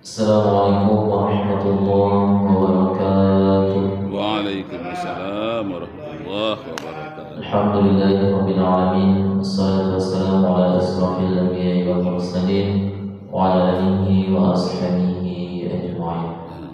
Assalamualaikum warahmatullahi wabarakatuh. Waalaikumsalam warahmatullahi wabarakatuh. Alhamdulillahirabbil alamin. Wassalatu wassalamu ala asrofil anbiya'i wal mursalin wa ala alihi wa ashabihi ajma'in.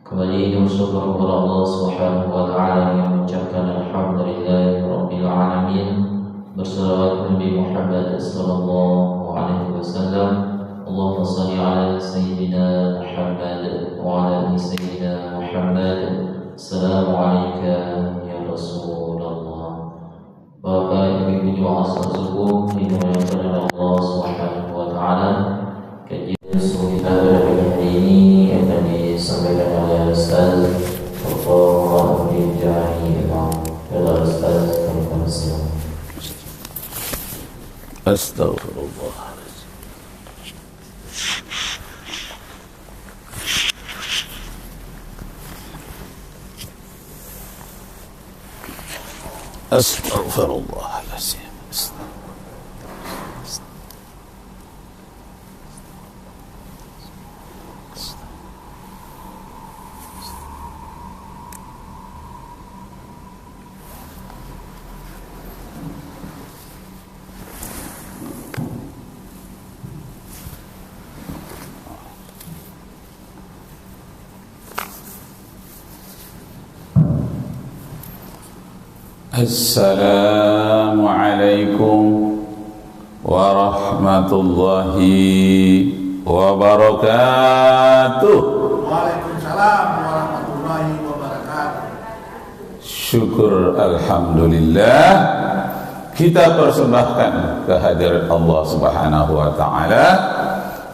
Kembali bersyukur kepada Allah Subhanahu wa taala yang mengucapkan alhamdulillahirabbil alamin. Bersalawat Nabi Muhammad sallallahu alaihi wasallam. Allahumma salli ala sayyidina Muhammad wa ala ali sayyidina Muhammad. Assalamu alayka ya Rasulullah. Bapak Ibu jemaah salat subuh dimuliakan oleh Allah Subhanahu wa taala. Kajian subuh kita pada pagi hari ini akan disampaikan oleh Ustaz Dr. Abdul Jani Imam. Kepada Ustaz kami persilakan. Astagfirullah. Astaghfirullahaladzim. Assalamualaikum warahmatullahi wabarakatuh. Waalaikumsalam warahmatullahi wabarakatuh. Syukur alhamdulillah kita persembahkan kehadirat Allah Subhanahu wa taala.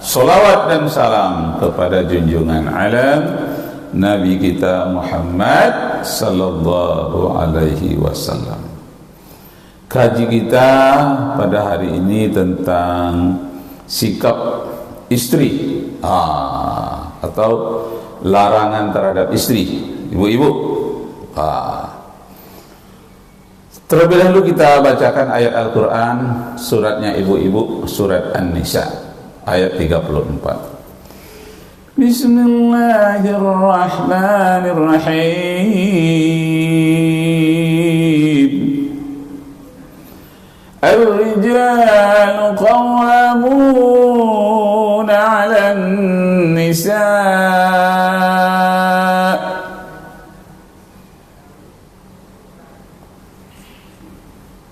Salawat dan salam kepada junjungan alam Nabi kita Muhammad sallallahu alaihi wasallam. Kaji kita pada hari ini tentang sikap istri atau larangan terhadap istri, ibu-ibu. Terlebih dahulu kita bacakan ayat Al-Quran, suratnya ibu-ibu, surat An-Nisa ayat 34. Bismillahirrahmanirrahim. Ar-rijalu qawwamuna 'alan nisa'.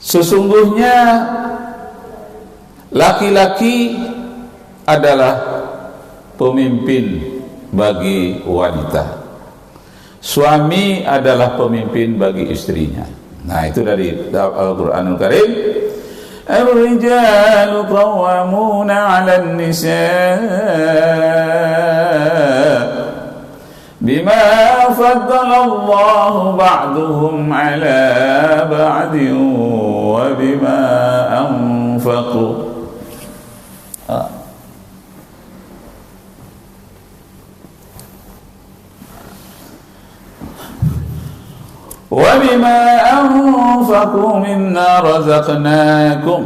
Sesungguhnya laki-laki adalah pemimpin bagi wanita. Suami adalah pemimpin bagi istrinya. Nah, itu dari Al-Qur'anul Karim. Ar-rijalu qawwamuna 'alan nisa' bima faddala Allahu ba'dahum 'ala ba'din wa bima anfaqu. Wa bima anfaqu minna razaqnakum.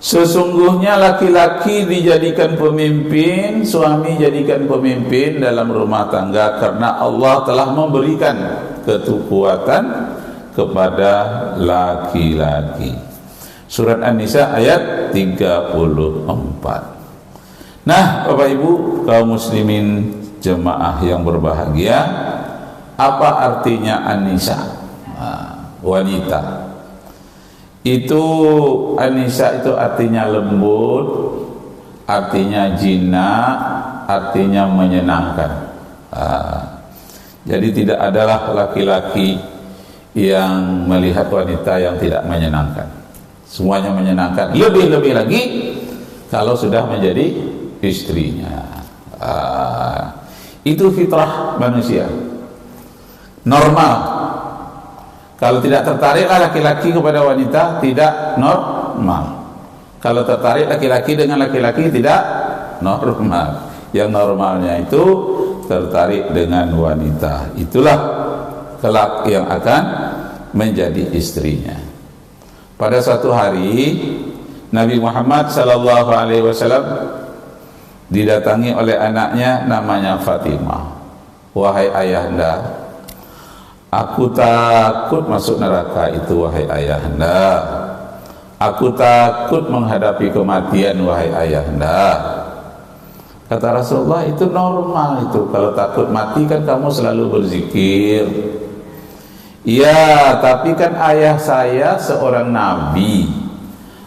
Sesungguhnya laki-laki dijadikan pemimpin, suami jadikan pemimpin dalam rumah tangga karena Allah telah memberikan kekuatan kepada laki-laki. Surat An-Nisa ayat 34. Nah, Bapak Ibu kaum muslimin jemaah yang berbahagia, apa artinya An-Nisa? Wanita. Itu An-Nisa itu artinya lembut, artinya jinak, artinya menyenangkan. Jadi tidak adalah laki-laki yang melihat wanita yang tidak menyenangkan. Semuanya menyenangkan. Lebih-lebih lagi kalau sudah menjadi istrinya. Itu fitrah manusia. Normal. Kalau tidak tertariklah laki-laki kepada wanita, tidak normal. Kalau tertarik laki-laki dengan laki-laki, tidak normal. Yang normalnya itu tertarik dengan wanita. Itulah kelak yang akan menjadi istrinya. Pada suatu hari Nabi Muhammad sallallahu alaihi wasallam didatangi oleh anaknya namanya Fatimah. Wahai ayahanda, aku takut masuk neraka itu wahai ayahanda. Aku takut menghadapi kematian wahai ayahanda. Kata Rasulullah, itu normal itu. Kalau takut mati kan kamu selalu berzikir. Ya, tapi kan ayah saya seorang nabi,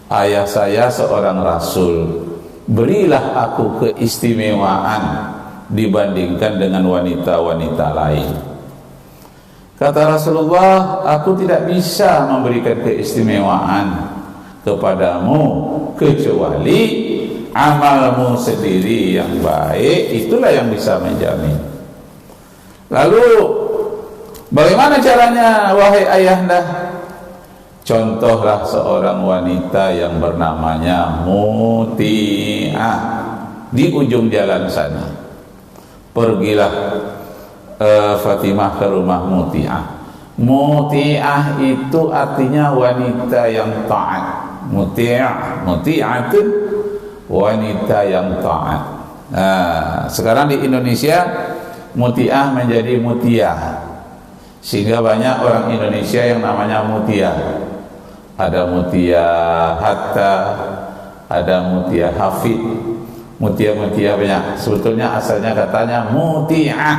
ayah saya seorang rasul. Berilah aku keistimewaan dibandingkan dengan wanita-wanita lain. Kata Rasulullah, aku tidak bisa memberikan keistimewaan kepadamu kecuali amalmu sendiri yang baik, itulah yang bisa menjamin. Lalu bagaimana caranya wahai ayahanda? Contohlah seorang wanita yang bernamanya Muti'ah di ujung jalan sana. Pergilah Fatimah ke rumah Muti'ah. Muti'ah itu artinya wanita yang taat. Muti'ah itu wanita yang taat. Nah, sekarang di Indonesia Muti'ah menjadi Mutia, sehingga banyak orang Indonesia yang namanya Mutia. Ada Mutia Hatta, ada Mutia Hafid, Mutia-mutia banyak. Sebetulnya asalnya katanya Muti'ah,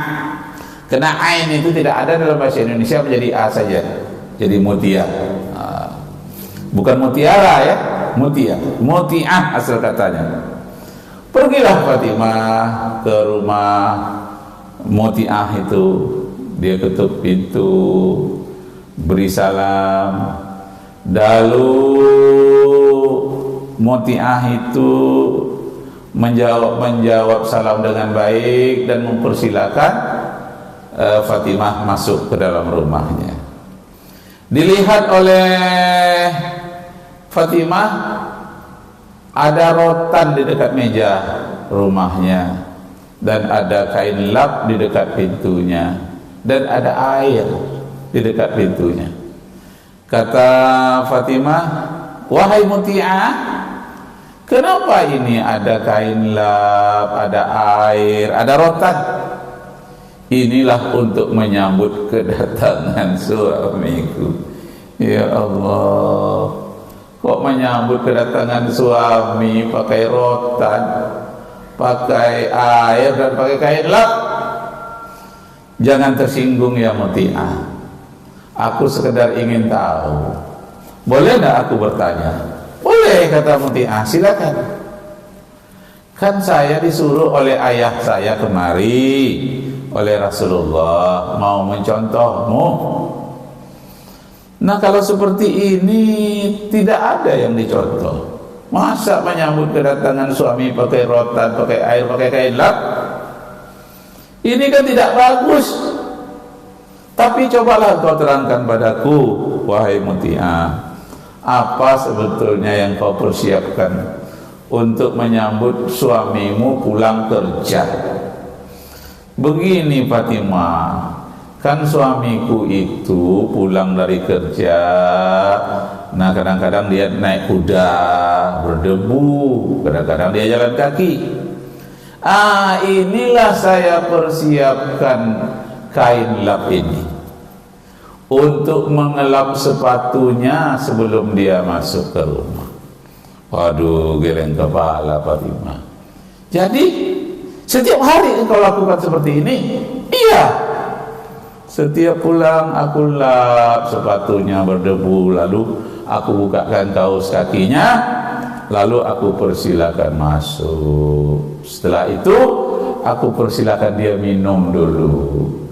kena ain itu tidak ada dalam bahasa Indonesia, menjadi a saja, jadi Mutia. Bukan mutiara ya, Mutia, Muti'ah asal katanya. Pergilah Fatimah ke rumah Muti'ah itu. Dia ketuk pintu, beri salam. Lalu Muti'ah itu menjawab salam dengan baik dan mempersilakan Fatimah masuk ke dalam rumahnya. Dilihat oleh Fatimah, ada rotan di dekat meja rumahnya, dan ada kain lap di dekat pintunya, dan ada air di dekat pintunya. Kata Fatimah, wahai Muti'ah, kenapa ini ada kain lap, ada air, ada rotan? Inilah untuk menyambut kedatangan suamiku. Ya Allah, kok menyambut kedatangan suami pakai rotan, pakai air, dan pakai kain lap? Jangan tersinggung ya Muti'ah. Aku sekedar ingin tahu. Boleh enggak aku bertanya? Boleh, kata Muti'ah, silakan. Kan saya disuruh oleh ayah saya kemari, oleh Rasulullah, mau mencontohmu. Nah, kalau seperti ini tidak ada yang dicontoh. Masa menyambut kedatangan suami pakai rotan, pakai air, pakai kain lap? Ini kan tidak bagus. Tapi cobalah kau terangkan padaku, wahai Muti'ah, apa sebetulnya yang kau persiapkan untuk menyambut suamimu pulang kerja? Begini Fatimah, kan suamiku itu pulang dari kerja, nah kadang-kadang dia naik kuda berdebu, kadang-kadang dia jalan kaki. Inilah saya persiapkan kain lap ini untuk mengelap sepatunya sebelum dia masuk ke rumah. Waduh, geleng kepala Fatimah. Jadi setiap hari engkau lakukan seperti ini? Iya. Setiap pulang aku lap sepatunya berdebu, lalu aku bukakan kaus kakinya, lalu aku persilakan masuk. Setelah itu aku persilakan dia minum dulu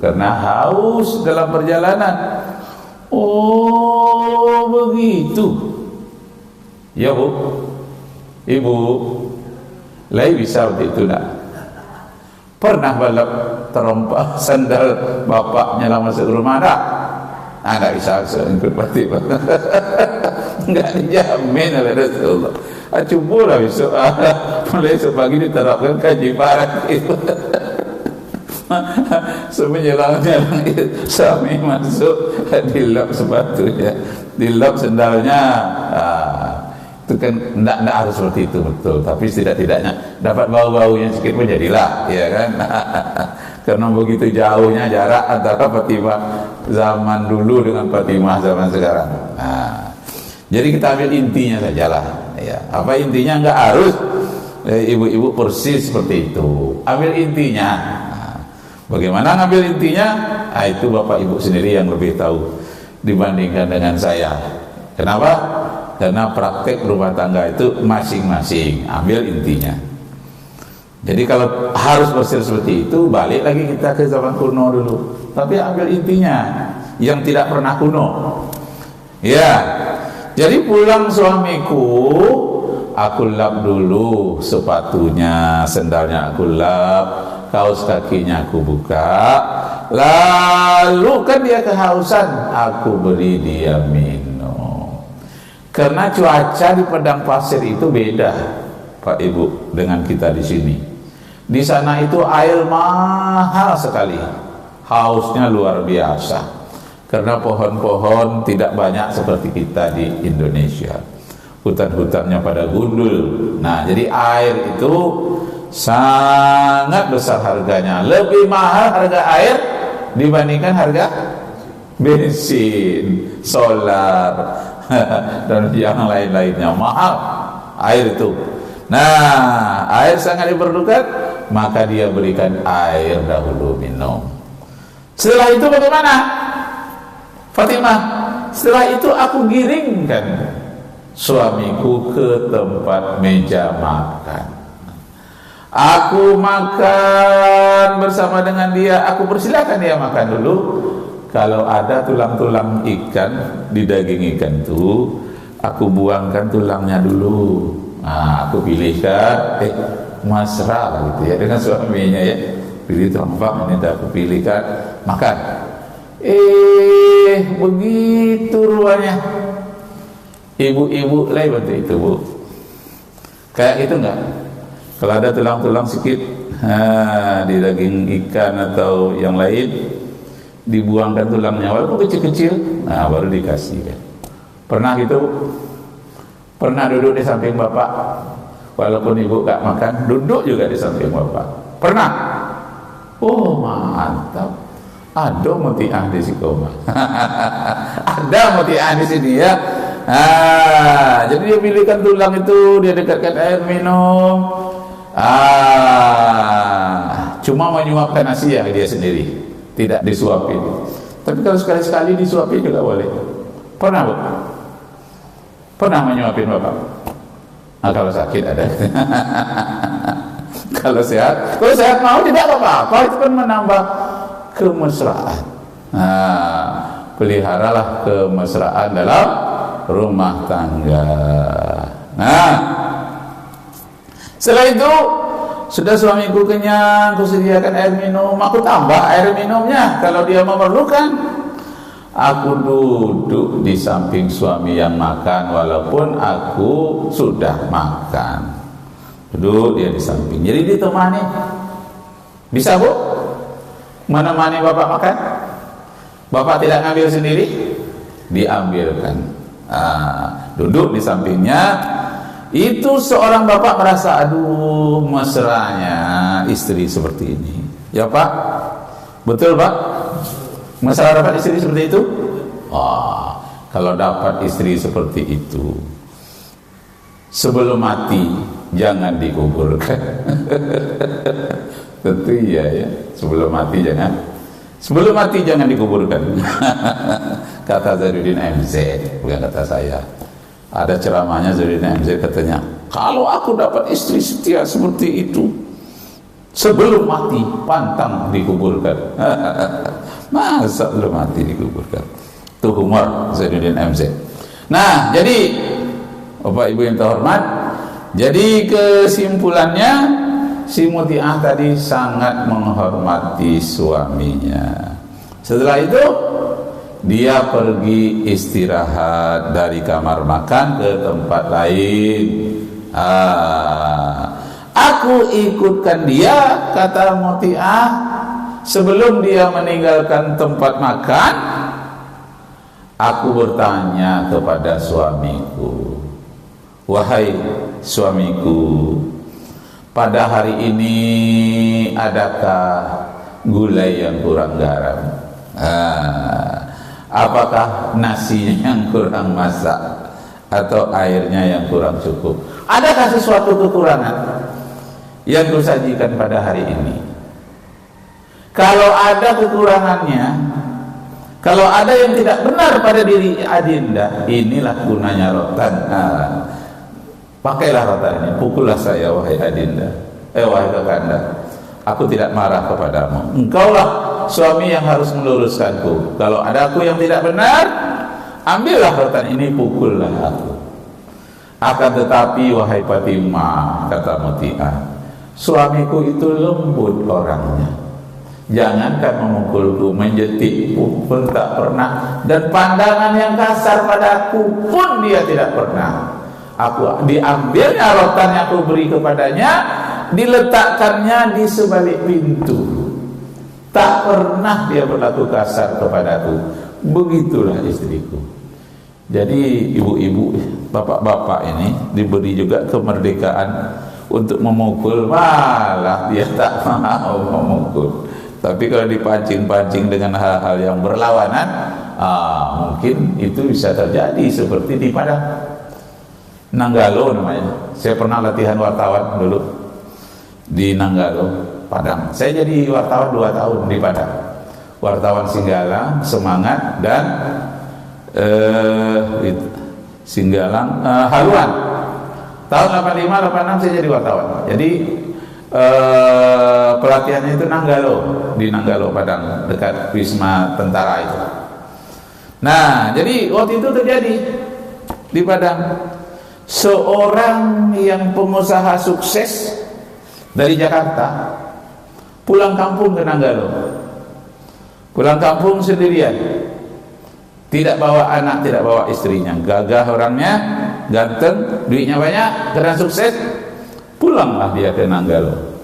karena haus dalam perjalanan. Oh, begitu. Ya Bu, Ibu, lain bisa begitu nak? Pernah balap terompak sandal bapaknya lama masuk rumah tak? Tak bisa ikut pasti. Enggak dijamin oleh Rasulullah. Cubalah besok, mulai esok pagi diterapkan kaji barang itu. Semenjelang-jelang suami masuk, dilap sepatunya, dilap sendalnya. Itu kan enggak harus seperti itu, betul, tapi setidak-tidaknya dapat bau-baunya sedikit pun jadilah, ya kan. Karena begitu jauhnya jarak antara Fatimah zaman dulu dengan Fatimah zaman sekarang. Nah, jadi kita ambil intinya sajalah, ya. Apa intinya? Enggak harus ibu-ibu persis seperti itu. Ambil intinya. Nah, bagaimana ngambil intinya? Nah, itu bapak ibu sendiri yang lebih tahu dibandingkan dengan saya. Kenapa? Karena praktek rumah tangga itu masing-masing, ambil intinya. Jadi kalau harus bersih seperti itu, balik lagi kita ke zaman kuno dulu. Tapi ambil intinya, yang tidak pernah kuno. Ya, jadi pulang suamiku, aku lap dulu sepatunya, sendalnya aku lap, kaos kakinya aku buka. Lalu kan dia kehausan, aku beri dia minum. Karena cuaca di padang pasir itu beda, Pak Ibu, dengan kita di sini. Di sana itu air mahal sekali, hausnya luar biasa. Karena pohon-pohon tidak banyak seperti kita di Indonesia. Hutan-hutannya pada gundul. Nah, jadi air itu sangat besar harganya. Lebih mahal harga air dibandingkan harga bensin, solar, dan yang lain-lainnya. Mahal air itu. Nah, air sangat diperlukan, maka dia berikan air dahulu minum. Setelah itu bagaimana, Fatimah? Setelah itu aku giringkan suamiku ke tempat meja makan. Aku makan bersama dengan dia. Aku persilakan dia makan dulu. Kalau ada tulang-tulang ikan di daging ikan itu, aku buangkan tulangnya dulu. Nah, aku pilihkan, mesra gitu ya dengan suaminya ya. Pilih tulang, ini dah aku pilihkan, makan. Begitu ruannya. Ibu-ibu lain waktu itu, Bu. Kayak gitu enggak? Kalau ada tulang-tulang sedikit di daging ikan atau yang lain, dibuangkan tulangnya walaupun kecil-kecil, nah baru dikasih kan. Pernah gitu? Pernah duduk di samping bapak walaupun ibu gak makan, duduk juga di samping bapak? Pernah? Oh, mantap. Ada mutiah di Sikoma. Ada mutiah di sini ya. Jadi dia pilihkan tulang itu, dia dekatkan air minum. Cuma menyuapkan nasi ya dia sendiri, tidak disuapin. Tapi kalau sekali-sekali disuapin juga boleh. Pernah, Bu? Pernah menyuapin bapak? Kalau sakit ada. Kalau sehat mau tidak apa-apa. Itu kan menambah kemesraan. Peliharalah kemesraan dalam rumah tangga. Nah, setelah itu sudah suamiku kenyang, aku sediakan air minum, aku tambah air minumnya kalau dia memerlukan. Aku duduk di samping suami yang makan walaupun aku sudah makan. Duduk dia di samping. Jadi ditemani. Bisa, Bu? Menemani bapak makan? Bapak tidak ngambil sendiri? Diambilkan. Duduk di sampingnya. Itu seorang bapak merasa, aduh mesranya istri seperti ini. Ya Pak? Betul Pak? Mesra dapat istri seperti itu? Kalau dapat istri seperti itu, sebelum mati jangan dikuburkan. Tentu iya ya, sebelum mati jangan dikuburkan. Kata Zainuddin MZ, bukan kata saya. Ada ceramahnya Zainuddin MZ, katanya, kalau aku dapat istri setia seperti itu, sebelum mati pantang dikuburkan. Masa belum mati dikuburkan? Itu humor Zainuddin MZ. Nah, jadi Bapak Ibu yang terhormat, jadi kesimpulannya si Mutiah tadi sangat menghormati suaminya. Setelah itu dia pergi istirahat dari kamar makan ke tempat lain. Aku ikutkan dia, kata Mutiah. Sebelum dia meninggalkan tempat makan, aku bertanya kepada suamiku, wahai suamiku, pada hari ini adakah gulai yang kurang garam? Apakah nasinya yang kurang masak atau airnya yang kurang cukup? Adakah sesuatu kekurangan yang kusajikan pada hari ini? Kalau ada kekurangannya, kalau ada yang tidak benar pada diri adinda, inilah gunanya rotan. Pakailah rotan ini, pukullah saya wahai adinda, wahai kakanda. Aku tidak marah kepadamu. Engkaulah suami yang harus meluruskanku. Kalau ada aku yang tidak benar, ambillah rotan ini, pukullah aku. Akan tetapi wahai Fatimah, kata Muti'ah, suamiku itu lembut orangnya. Jangankan memukulku, menjetikku pun tak pernah, dan pandangan yang kasar padaku pun dia tidak pernah. Aku diambilnya rotan yang aku beri kepadanya, diletakkannya di sebalik pintu. Tak pernah dia berlaku kasar kepadaku. Begitulah istriku. Jadi ibu-ibu, bapak-bapak ini diberi juga kemerdekaan untuk memukul, malah dia tak mau memukul. Tapi kalau dipancing-pancing dengan hal-hal yang berlawanan, mungkin itu bisa terjadi seperti di Padang Nanggalo namanya. Saya pernah latihan wartawan dulu di Nanggalo, Padang. Saya jadi wartawan 2 tahun di Padang. Wartawan Singgalang, Semangat, dan Singgalang, Haluan. Tahun 85-86 saya jadi wartawan. Jadi pelatihannya itu Nanggalo, di Nanggalo Padang, dekat Wisma Tentara itu. Nah, jadi waktu itu terjadi di Padang, seorang yang pengusaha sukses dari Jakarta pulang kampung ke Nanggalo. Pulang kampung sendirian, tidak bawa anak, tidak bawa istrinya. Gagah orangnya, ganteng, duitnya banyak, karena sukses. Pulanglah dia ke Nanggalo.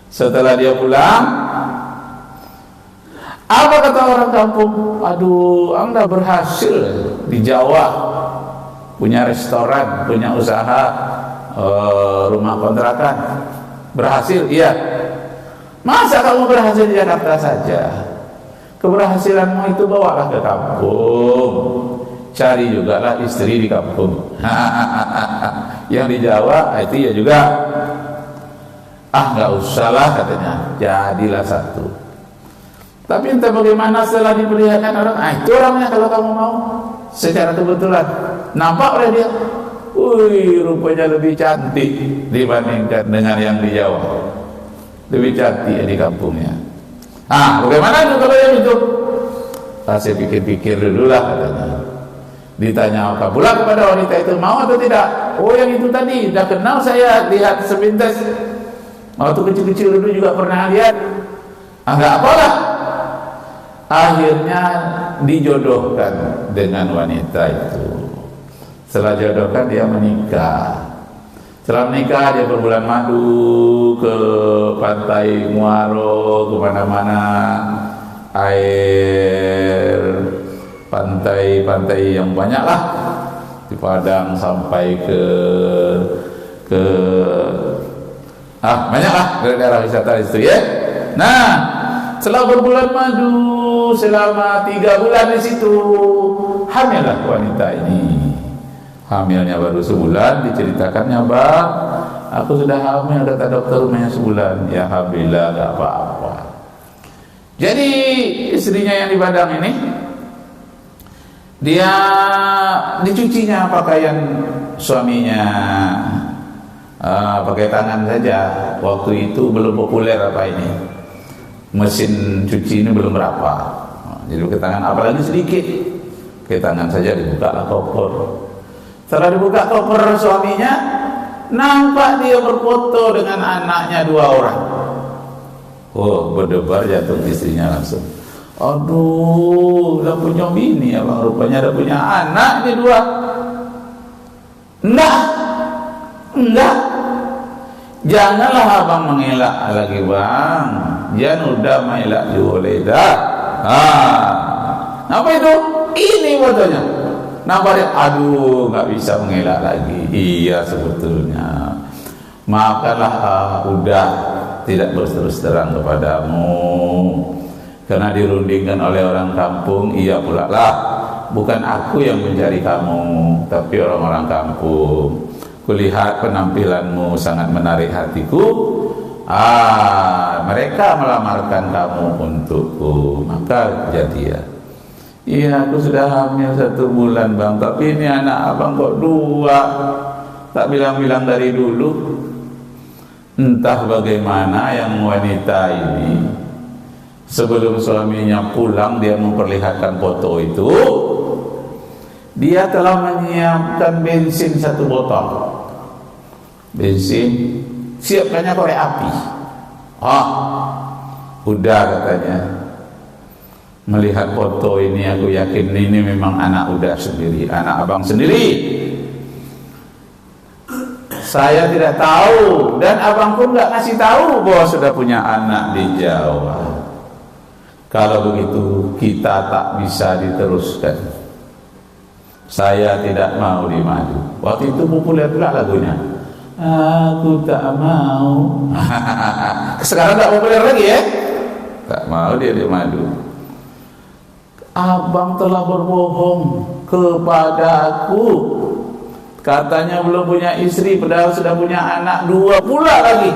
Setelah dia pulang, apa kata orang kampung? Aduh, Anda berhasil di Jawa, punya restoran, punya usaha, rumah kontrakan. Berhasil? Iya. Masa kamu berhasil di Jakarta saja? Keberhasilanmu itu bawalah ke kampung. Cari juga lah istri di kampung. Yang di Jawa itu ya juga, nggak usah lah katanya, jadilah satu. Tapi entah bagaimana setelah diperlihatkan orang, itu orangnya kalau kamu mau. Secara kebetulan nampak oleh dia, wih, rupanya lebih cantik dibandingkan dengan yang di Jawa. Lebih cantik di kampungnya. Bagaimana itu kalau yang itu? Saya pikir-pikir dulu lah katanya. Ditanya pula kepada wanita itu, mau atau tidak? Oh, yang itu tadi, dah kenal saya, lihat sepintas. Waktu kecil-kecil dulu juga pernah lihat. Enggak apalah. Akhirnya dijodohkan dengan wanita itu. Setelah jodohkan dia menikah. Setelah menikah dia berbulan madu ke pantai Muaro, kemana-mana, air pantai-pantai yang banyak lah di Padang sampai ke banyak lah daerah wisata itu ya. Nah, setelah berbulan madu selama 3 bulan di situ, hamillah wanita ini. Hamilnya baru sebulan, diceritakannya, Bang, aku sudah hamil, kata dokter, umurnya sebulan. Ya alhamdulillah, gak apa-apa. Jadi istrinya yang di Padang ini, dia dicucinya pakaian suaminya, pakai tangan saja. Waktu itu belum populer apa ini, mesin cuci ini belum berapa. Jadi pakai tangan, apalagi sedikit, pakai tangan saja, dibuka lah koper. Setelah dibuka koper suaminya, nampak dia berfoto dengan anaknya 2 orang. Oh, berdebar jantung istrinya langsung. Aduh, udah punya bini ya Bang, rupanya udah punya anak ini 2. Enggak. Janganlah abang mengelak lagi Bang. Jangan udah mengelak juga dah. Apa itu? Ini fotonya. Nambah dia, aduh nggak bisa mengelak lagi. Iya sebetulnya. Maafkanlah, udah tidak berterus terang kepadamu. Karena dirundingkan oleh orang kampung, iya pula lah. Bukan aku yang mencari kamu, tapi orang-orang kampung. Kulihat penampilanmu sangat menarik hatiku. Mereka melamarkan kamu untukku, maka jadi ya. Iya, aku sudah hamil 1 bulan bang, tapi ini anak abang kok 2. Tak bilang-bilang dari dulu. Entah bagaimana yang wanita ini, sebelum suaminya pulang dia memperlihatkan foto itu, dia telah menyiapkan bensin 1 botol. Bensin, siapkannya korek api. Udah katanya. Melihat foto ini aku yakin ini memang anak udah sendiri, anak abang sendiri. Saya tidak tahu dan abang pun nggak ngasih tahu bahwa sudah punya anak di Jawa. Kalau begitu kita tak bisa diteruskan. Saya tidak mau di Madu. Waktu itu populer pula lagunya. Aku tak mau. Sekarang tak populer lagi ya? Tak mau dia di Madu. Abang telah berbohong kepadaku. Katanya belum punya istri, padahal sudah punya anak 2 pula lagi.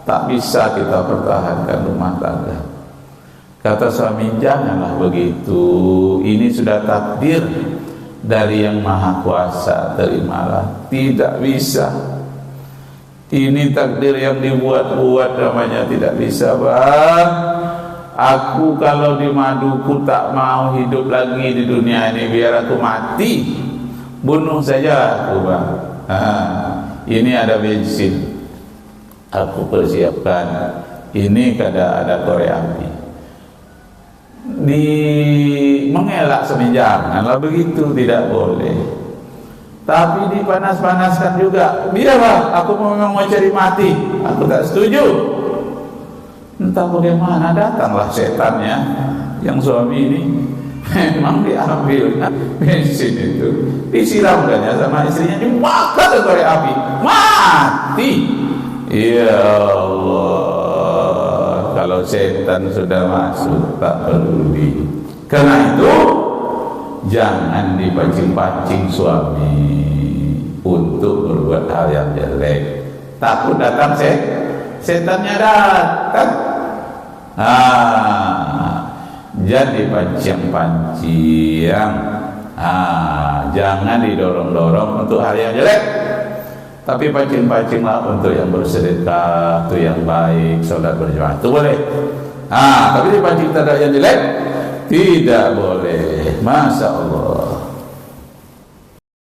Tak bisa kita pertahankan rumah tangga. Kata suami, janganlah begitu. Ini sudah takdir dari yang maha kuasa, terimalah. Tidak bisa. Ini takdir yang dibuat-buat namanya, tidak bisa bang. Aku kalau di Maduku tak mau hidup lagi di dunia ini, biar aku mati, bunuh saja aku bang. Ini ada bensin, aku persiapkan. Ini ada korek api. Di mengelak semenjangan lah begitu, tidak boleh. Tapi dipanas-panaskan juga. Biarlah, aku memang mau cari mati. Aku tak setuju. Entah bagaimana datanglah setannya yang suami ini memang diambil bensin itu, disiramkannya sama istrinya, dibakar korek api, mati. Ya Allah, kalau setan sudah masuk tak peduli. Karena itu jangan dipancing-pancing suami untuk berbuat hal yang jelek. Takut datang setannya datang. Jadi pancing-pancing, jangan didorong-dorong untuk hal yang jelek, tapi pancing-pancinglah untuk yang bersedekah, itu yang baik, salat berjamaah, itu boleh. Tapi dipancing terhadap yang jelek tidak boleh. Masya Allah.